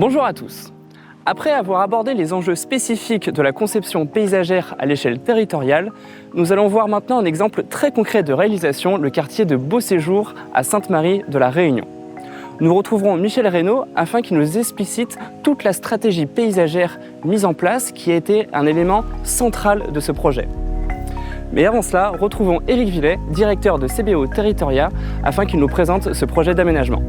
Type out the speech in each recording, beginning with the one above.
Bonjour à tous. Après avoir abordé les enjeux spécifiques de la conception paysagère à l'échelle territoriale, nous allons voir maintenant un exemple très concret de réalisation, le quartier de Beauséjour à Sainte-Marie de la Réunion. Nous retrouverons Michel Reynaud afin qu'il nous explicite toute la stratégie paysagère mise en place qui a été un élément central de ce projet. Mais avant cela, retrouvons Éric Villet, directeur de CBO Territoria, afin qu'il nous présente ce projet d'aménagement.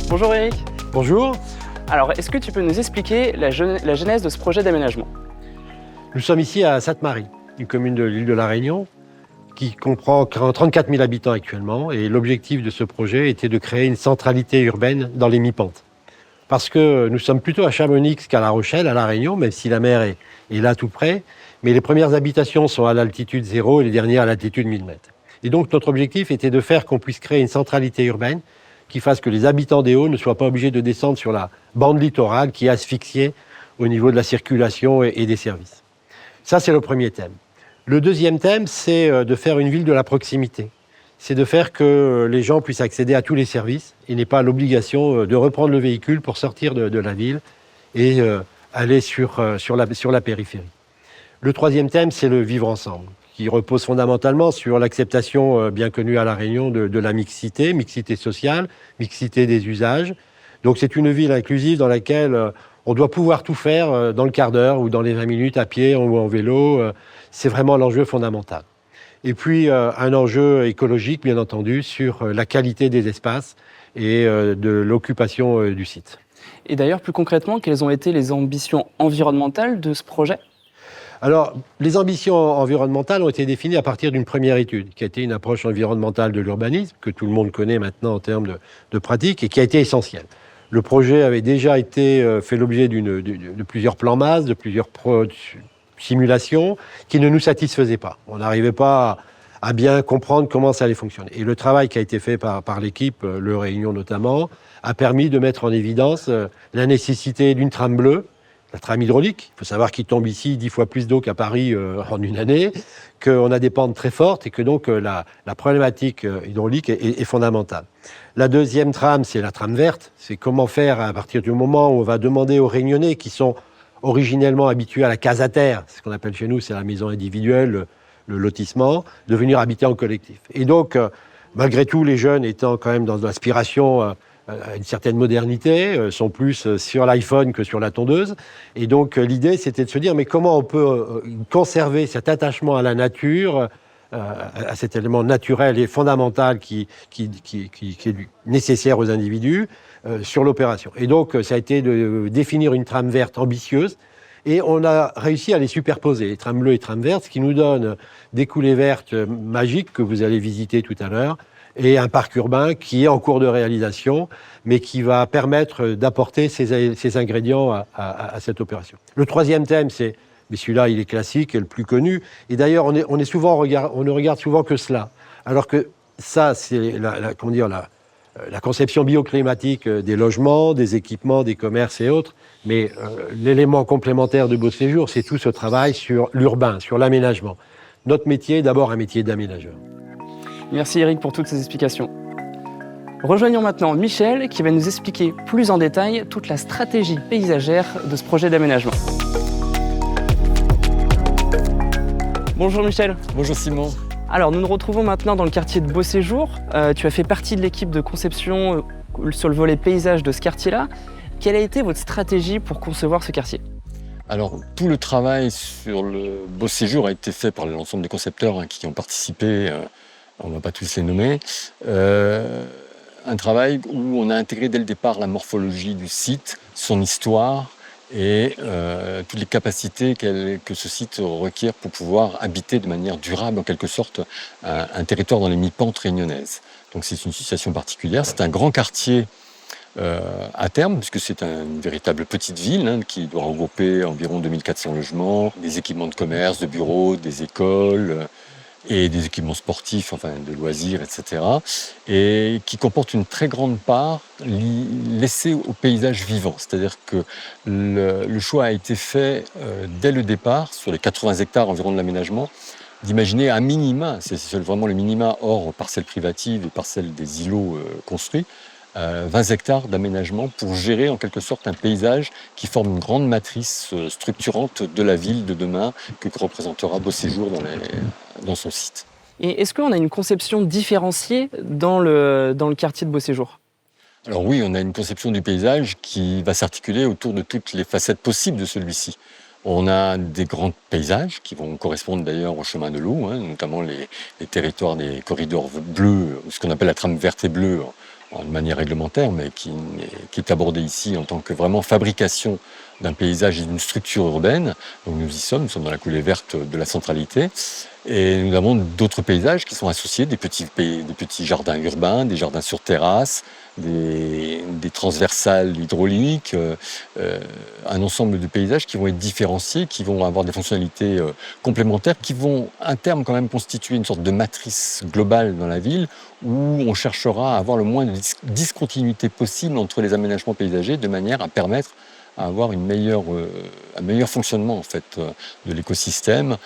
Bonjour Éric. Bonjour. Alors, est-ce que tu peux nous expliquer la genèse de ce projet d'aménagement? Nous sommes ici à Sainte-Marie, une commune de l'île de la Réunion, qui comprend 34 000 habitants actuellement. Et l'objectif de ce projet était de créer une centralité urbaine dans les mi-pentes. Parce que nous sommes plutôt à Chamonix qu'à La Rochelle, à La Réunion, même si la mer est là tout près. Mais les premières habitations sont à l'altitude 0 et les dernières à l'altitude 1000 mètres. Et donc notre objectif était de faire qu'on puisse créer une centralité urbaine qui fasse que les habitants des Hauts ne soient pas obligés de descendre sur la bande littorale qui est asphyxiée au niveau de la circulation et des services. Ça, c'est le premier thème. Le deuxième thème, c'est de faire une ville de la proximité. C'est de faire que les gens puissent accéder à tous les services et n'aient pas l'obligation de reprendre le véhicule pour sortir de la ville et aller sur la périphérie. Le troisième thème, c'est le vivre ensemble, qui repose fondamentalement sur l'acceptation bien connue à La Réunion de la mixité sociale, mixité des usages. Donc c'est une ville inclusive dans laquelle on doit pouvoir tout faire dans le quart d'heure ou dans les 20 minutes à pied ou en vélo. C'est vraiment l'enjeu fondamental. Et puis un enjeu écologique, bien entendu, sur la qualité des espaces et de l'occupation du site. Et d'ailleurs, plus concrètement, quelles ont été les ambitions environnementales de ce projet ? Alors, les ambitions environnementales ont été définies à partir d'une première étude, qui a été une approche environnementale de l'urbanisme, que tout le monde connaît maintenant en termes de pratique, et qui a été essentielle. Le projet avait déjà fait l'objet de plusieurs plans masse, de plusieurs simulations, qui ne nous satisfaisaient pas. On n'arrivait pas à bien comprendre comment ça allait fonctionner. Et le travail qui a été fait par l'équipe, Le Réunion notamment, a permis de mettre en évidence la nécessité d'une trame bleue, la trame hydraulique. Il faut savoir qu'il tombe ici 10 fois plus d'eau qu'à Paris en une année, qu'on a des pentes très fortes et que donc la problématique hydraulique est fondamentale. La deuxième trame, c'est la trame verte. C'est comment faire à partir du moment où on va demander aux Réunionnais qui sont originellement habitués à la case à terre, ce qu'on appelle chez nous, c'est la maison individuelle, le lotissement, de venir habiter en collectif. Et donc, malgré tout, les jeunes étant quand même dans l'aspiration à une certaine modernité, sont plus sur l'iPhone que sur la tondeuse. Et donc l'idée, c'était de se dire, mais comment on peut conserver cet attachement à la nature, à cet élément naturel et fondamental qui est nécessaire aux individus, sur l'opération. Et donc ça a été de définir une trame verte ambitieuse, et on a réussi à les superposer, les trames bleues et trames vertes, ce qui nous donne des coulées vertes magiques que vous allez visiter tout à l'heure, et un parc urbain qui est en cours de réalisation, mais qui va permettre d'apporter ces ingrédients à cette opération. Le troisième thème, mais celui-là, il est classique et le plus connu, et d'ailleurs, on ne regarde souvent que cela, alors que ça, c'est la conception bioclimatique des logements, des équipements, des commerces et autres, mais l'élément complémentaire de Beauséjour, c'est tout ce travail sur l'urbain, sur l'aménagement. Notre métier est d'abord un métier d'aménageur. Merci Éric pour toutes ces explications. Rejoignons maintenant Michel qui va nous expliquer plus en détail toute la stratégie paysagère de ce projet d'aménagement. Bonjour Michel. Bonjour Simon. Alors nous nous retrouvons maintenant dans le quartier de Beauséjour. Tu as fait partie de l'équipe de conception sur le volet paysage de ce quartier-là. Quelle a été votre stratégie pour concevoir ce quartier ? Alors, tout le travail sur le Beauséjour a été fait par l'ensemble des concepteurs qui ont participé. On ne va pas tous les nommer, un travail où on a intégré dès le départ la morphologie du site, son histoire et toutes les capacités que ce site requiert pour pouvoir habiter de manière durable, en quelque sorte, un territoire dans les mi-pentes réunionnaises. Donc c'est une situation particulière, c'est un grand quartier à terme, puisque c'est une véritable petite ville qui doit regrouper environ 2400 logements, des équipements de commerce, de bureaux, des écoles, et des équipements sportifs, enfin de loisirs, etc. Et qui comporte une très grande part laissée au paysage vivant. C'est-à-dire que le choix a été fait dès le départ, sur les 80 hectares environ de l'aménagement, d'imaginer un minima, c'est vraiment le minima hors parcelles privatives et parcelles des îlots construits, 20 hectares d'aménagement pour gérer en quelque sorte un paysage qui forme une grande matrice structurante de la ville de demain que représentera Beauséjour dans son site. Et est-ce qu'on a une conception différenciée dans le quartier de Beauséjour ? Alors oui, on a une conception du paysage qui va s'articuler autour de toutes les facettes possibles de celui-ci. On a des grands paysages qui vont correspondre d'ailleurs au chemin de l'eau, notamment les territoires des corridors bleus, ce qu'on appelle la trame verte et bleue de manière réglementaire, mais qui est abordée ici en tant que vraiment fabrication d'un paysage et d'une structure urbaine. Donc nous sommes dans la coulée verte de la centralité. Et nous avons d'autres paysages qui sont associés, des petits jardins urbains, des jardins sur terrasse, des transversales hydrauliques, un ensemble de paysages qui vont être différenciés, qui vont avoir des fonctionnalités complémentaires, qui vont à terme quand même constituer une sorte de matrice globale dans la ville où on cherchera à avoir le moins de discontinuité possible entre les aménagements paysagers de manière à permettre à avoir un meilleur fonctionnement en fait, de l'écosystème,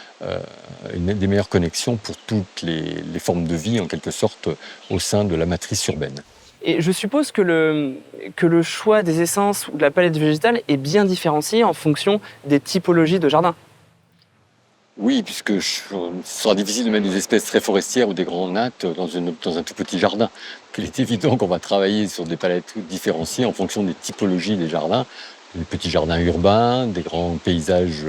des meilleures connexions pour toutes les formes de vie en quelque sorte au sein de la matrice urbaine. Et je suppose que le choix des essences ou de la palette végétale est bien différencié en fonction des typologies de jardins. Oui, puisque ce sera difficile de mettre des espèces très forestières ou des grands nattes dans un tout petit jardin. Il est évident qu'on va travailler sur des palettes différenciées en fonction des typologies des jardins. Des petits jardins urbains, des grands paysages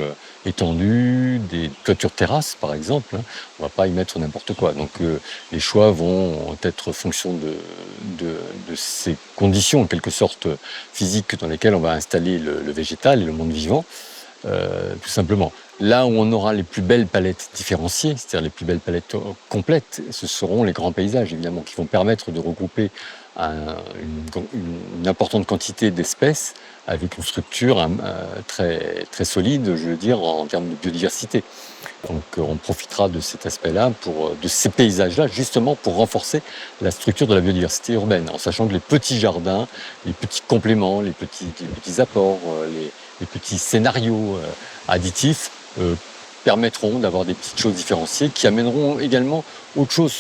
étendus, des toitures terrasses par exemple. On ne va pas y mettre n'importe quoi. Donc les choix vont être fonction de ces conditions en quelque sorte physiques dans lesquelles on va installer le végétal et le monde vivant, tout simplement. Là où on aura les plus belles palettes différenciées, c'est-à-dire les plus belles palettes complètes, ce seront les grands paysages évidemment qui vont permettre de regrouper une importante quantité d'espèces avec une structure très, très solide, je veux dire, en termes de biodiversité. Donc on profitera de cet aspect-là, de ces paysages-là, justement pour renforcer la structure de la biodiversité urbaine, en sachant que les petits jardins, les petits compléments, les petits apports, les petits scénarios additifs permettront d'avoir des petites choses différenciées qui amèneront également autre chose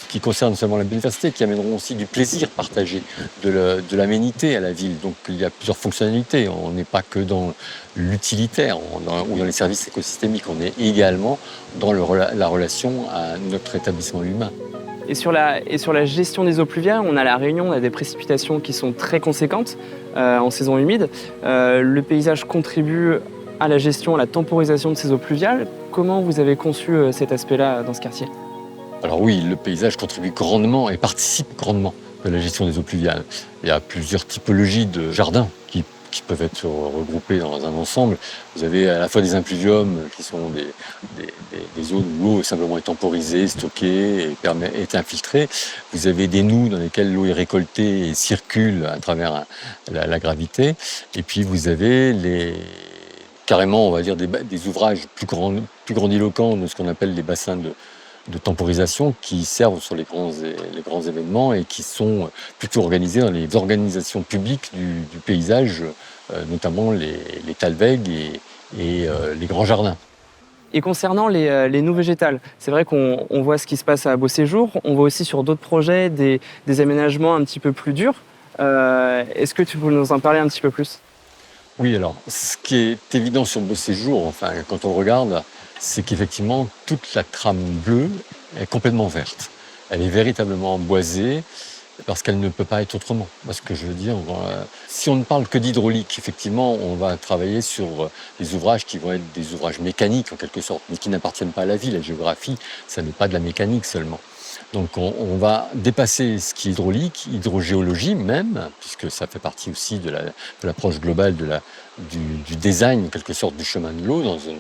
qui concerne seulement la biodiversité, qui amèneront aussi du plaisir partagé, de l'aménité à la ville. Donc il y a plusieurs fonctionnalités. On n'est pas que dans l'utilitaire ou dans les services écosystémiques, on est également dans la relation à notre établissement humain. Et sur la gestion des eaux pluviales, on a la Réunion, on a des précipitations qui sont très conséquentes en saison humide. Le paysage contribue à la gestion, à la temporisation de ces eaux pluviales. Comment vous avez conçu cet aspect-là dans ce quartier ? Alors oui, le paysage contribue grandement et participe grandement à la gestion des eaux pluviales. Il y a plusieurs typologies de jardins qui peuvent être regroupés dans un ensemble. Vous avez à la fois des impluviums qui sont des zones où l'eau simplement est temporisée, stockée et est infiltrée. Vous avez des noues dans lesquelles l'eau est récoltée et circule à travers la gravité. Et puis vous avez carrément, on va dire, des ouvrages plus grandiloquents de ce qu'on appelle les bassins de temporisation qui servent sur les grands événements et qui sont plutôt organisés dans les organisations publiques du paysage, notamment les talwegs et les grands jardins. Et concernant les noues végétales, c'est vrai qu'on voit ce qui se passe à Beauséjour, on voit aussi sur d'autres projets des aménagements un petit peu plus durs. Est-ce que tu peux nous en parler un petit peu plus ? Oui, alors, ce qui est évident sur Beauséjour, enfin, quand on regarde, c'est qu'effectivement, toute la trame bleue est complètement verte. Elle est véritablement boisée parce qu'elle ne peut pas être autrement. Parce que je veux dire, si on ne parle que d'hydraulique, effectivement, on va travailler sur des ouvrages qui vont être des ouvrages mécaniques en quelque sorte, mais qui n'appartiennent pas à la vie. La géographie, ça n'est pas de la mécanique seulement. Donc on va dépasser ce qui est hydraulique, hydrogéologie même, puisque ça fait partie aussi de l'approche globale du design, en quelque sorte, du chemin de l'eau dans une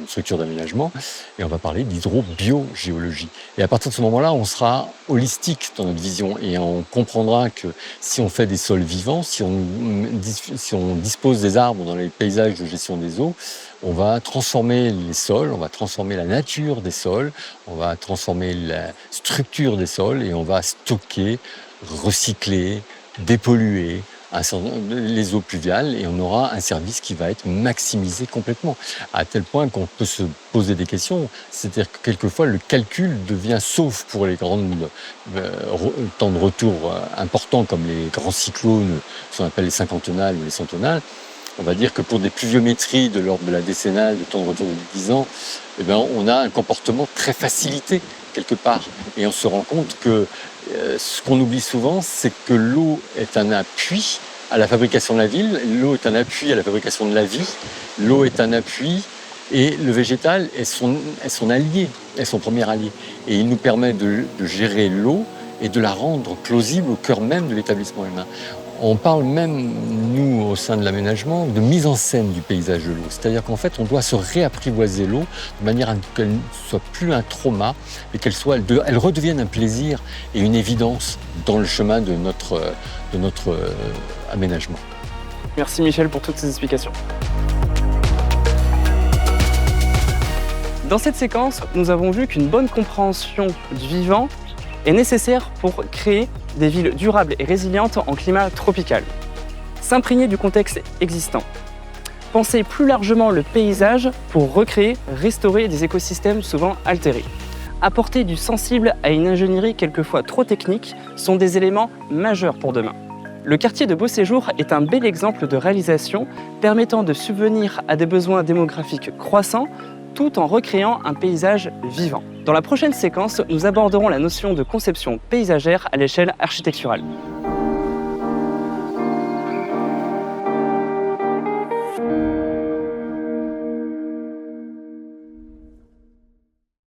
structure d'aménagement, et on va parler d'hydrobiogéologie. Et à partir de ce moment-là, on sera holistique dans notre vision, et on comprendra que si on fait des sols vivants, si on dispose des arbres dans les paysages de gestion des eaux, on va transformer les sols, on va transformer la nature des sols, on va transformer la structure des sols et on va stocker, recycler, dépolluer, les eaux pluviales et on aura un service qui va être maximisé complètement. À tel point qu'on peut se poser des questions. C'est-à-dire que quelquefois, le calcul devient, sauf pour les grands temps de retour importants comme les grands cyclones, ce qu'on appelle les cinquantennales ou les centennales, on va dire que pour des pluviométries de l'ordre de la décennale, de temps de retour de 10 ans, eh bien, on a un comportement très facilité quelque part. Et on se rend compte que ce qu'on oublie souvent, c'est que l'eau est un appui à la fabrication de la ville, l'eau est un appui à la fabrication de la vie, l'eau est un appui et le végétal est son allié, est son premier allié. Et il nous permet de gérer l'eau et de la rendre plausible au cœur même de l'établissement humain. On parle même, nous, au sein de l'aménagement, de mise en scène du paysage de l'eau. C'est-à-dire qu'en fait, on doit se réapprivoiser l'eau de manière à qu'elle ne soit plus un trauma et elle redevienne un plaisir et une évidence dans le chemin de notre aménagement. Merci Michel pour toutes ces explications. Dans cette séquence, nous avons vu qu'une bonne compréhension du vivant est nécessaire pour créer des villes durables et résilientes en climat tropical. S'imprégner du contexte existant. Penser plus largement le paysage pour recréer, restaurer des écosystèmes souvent altérés. Apporter du sensible à une ingénierie quelquefois trop technique sont des éléments majeurs pour demain. Le quartier de Beau Séjour est un bel exemple de réalisation permettant de subvenir à des besoins démographiques croissants tout en recréant un paysage vivant. Dans la prochaine séquence, nous aborderons la notion de conception paysagère à l'échelle architecturale.